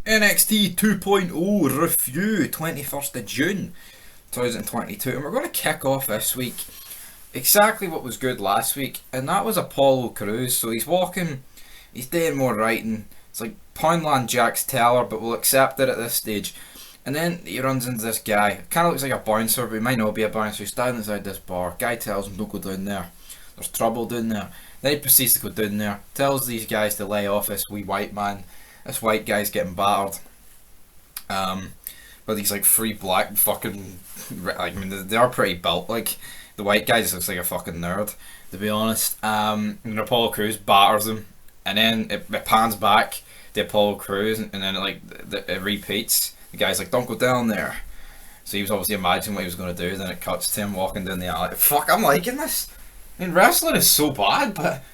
NXT 2.0 review, 21st of June 2022, and we're going to kick off this week exactly what was good last week, and that was Apollo Crews. So he's walking, he's doing more writing. It's like Poundland Jack's Teller, but we'll accept it at this stage. And then he runs into this guy, kind of looks like a bouncer, but he might not be a bouncer. He's standing inside this bar. Guy tells him, don't go down there, there's trouble down there. Then he proceeds to go down there, tells these guys to lay off this wee white man. This white guy's getting battered. But these like three black fucking, I mean they are pretty built. Like the white guy just looks like a fucking nerd, to be honest. And Apollo Crews batters him, and then it pans back to Apollo Crews, and then it repeats. The guy's like, "Don't go down there." So he was obviously imagining what he was going to do. Then it cuts to him walking down the alley. Fuck, I'm liking this. I mean, wrestling is so bad, but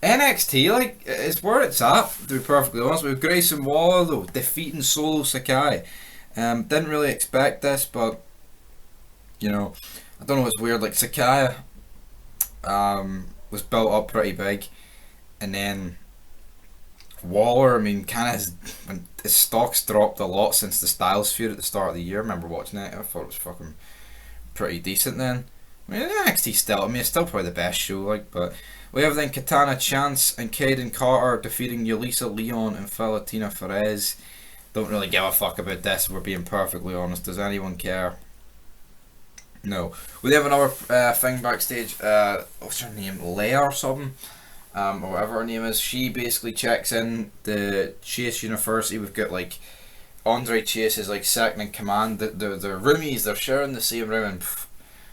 NXT, like, it's where it's at, to be perfectly honest. With Grayson Waller, though, defeating Solo Sakai. Didn't really expect this, but, you know, I don't know, it's weird. Like, Sakai was built up pretty big, and then Waller, I mean, kind of his stock's dropped a lot since the Styles feud at the start of the year. I remember watching it, I thought it was fucking pretty decent then. I mean, NXT still, I mean, it's still probably the best show, like, but we have then Katana Chance and Kaden Carter defeating Yulisa Leon and Valentina Perez. Don't really give a fuck about this, if we're being perfectly honest. Does anyone care? No. We have another thing backstage. What's her name? Leia or something? Or whatever her name is. She basically checks in the Chase University. We've got like Andre Chase is like second in command. The roomies, they're sharing the same room, and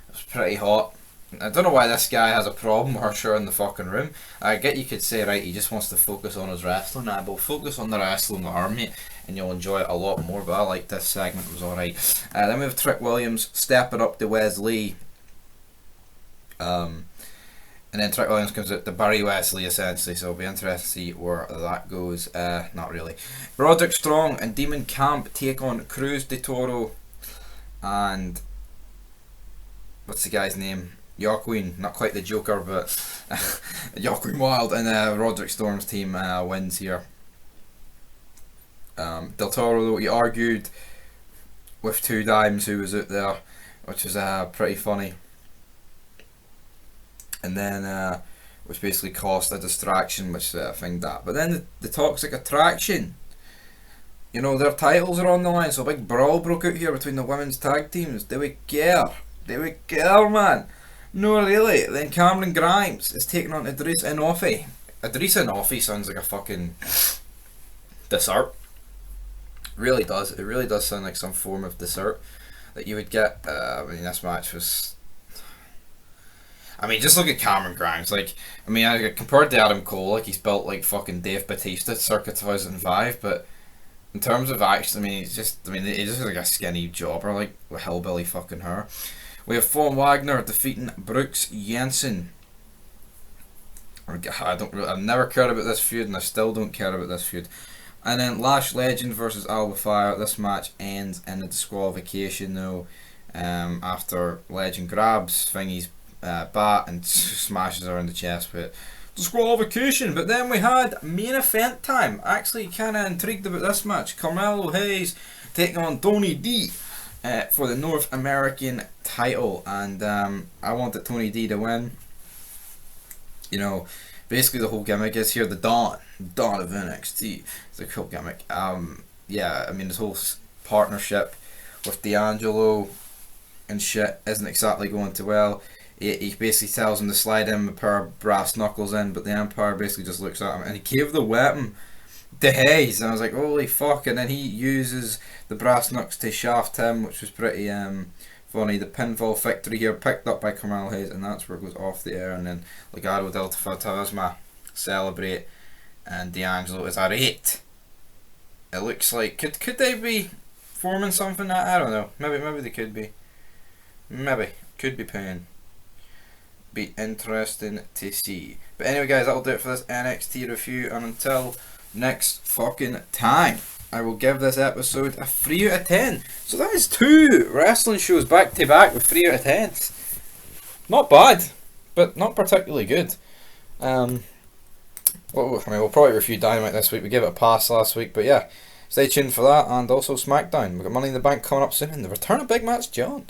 it's pretty hot. I don't know why this guy has a problem with her sharing the fucking room. I get you could say, right, he just wants to focus on his wrestling. Nah, but focus on the wrestling with her, mate, and you'll enjoy it a lot more. But I like this segment, it was alright. Then we have Trick Williams stepping up to Wesley. And then Trick Williams comes out to Barry Wesley, essentially, so it'll be interesting to see where that goes. Not really. Roderick Strong and Demon Camp take on Cruz de Toro and what's the guy's name? Joaquin, not quite the Joker, but Joaquin Wild, and Roderick Storm's team wins here. Del Toro, though, he argued with Two Dimes, who was out there, which was pretty funny. And then, which basically caused a distraction, which I think that. But then the Toxic Attraction, you know, their titles are on the line, so a big brawl broke out here between the women's tag teams. Do we care? Do we care, man? No, really. Then Cameron Grimes is taking on Idrissa Inofi. Idrissa Inofi sounds like a fucking dessert. Really does. It really does sound like some form of dessert that you would get. I mean, this match was. I mean, just look at Cameron Grimes. Like, I mean, compared to Adam Cole, like he's built like fucking Dave Bautista circa 2005, but in terms of action, I mean, he's just like a skinny jobber, like with hillbilly fucking hair. We have Von Wagner defeating Brooks Jensen. I've never cared about this feud, and I still don't care about this feud. And then Lash Legend versus Alba Fire. This match ends in a disqualification, though. After Legend grabs Thingy's bat and smashes her in the chest with it. Disqualification. But then we had main event time. Actually, kind of intrigued about this match. Carmelo Hayes taking on Tony D. For the North American title, and I wanted Tony D to win. You know, basically the whole gimmick is here the dawn of NXT. It's a cool gimmick. Yeah, I mean this whole partnership with D'Angelo and shit isn't exactly going too well. He basically tells him to slide him a pair of brass knuckles in, but the Empire basically just looks at him, and he gave the weapon to Hayes, and I was like, holy fuck. And then he uses the brass knucks to shaft him, which was pretty funny. The pinfall victory here picked up by Carmelo Hayes, and that's where it goes off the air. And then Legado del Fantasma celebrate, and D'Angelo is at 8. It looks like could they be forming something that I don't know. Maybe they could be. Maybe could be paying. Be interesting to see. But anyway, guys, that'll do it for this NXT review, and until next fucking time, I will give this episode a 3 out of 10. So that is 2 wrestling shows back to back with 3 out of 10s. Not bad, but not particularly good. Well, I mean, we'll probably review Dynamite this week. We gave it a pass last week, but yeah, stay tuned for that, and also SmackDown. We've got Money in the Bank coming up soon, and the return of Big Match John.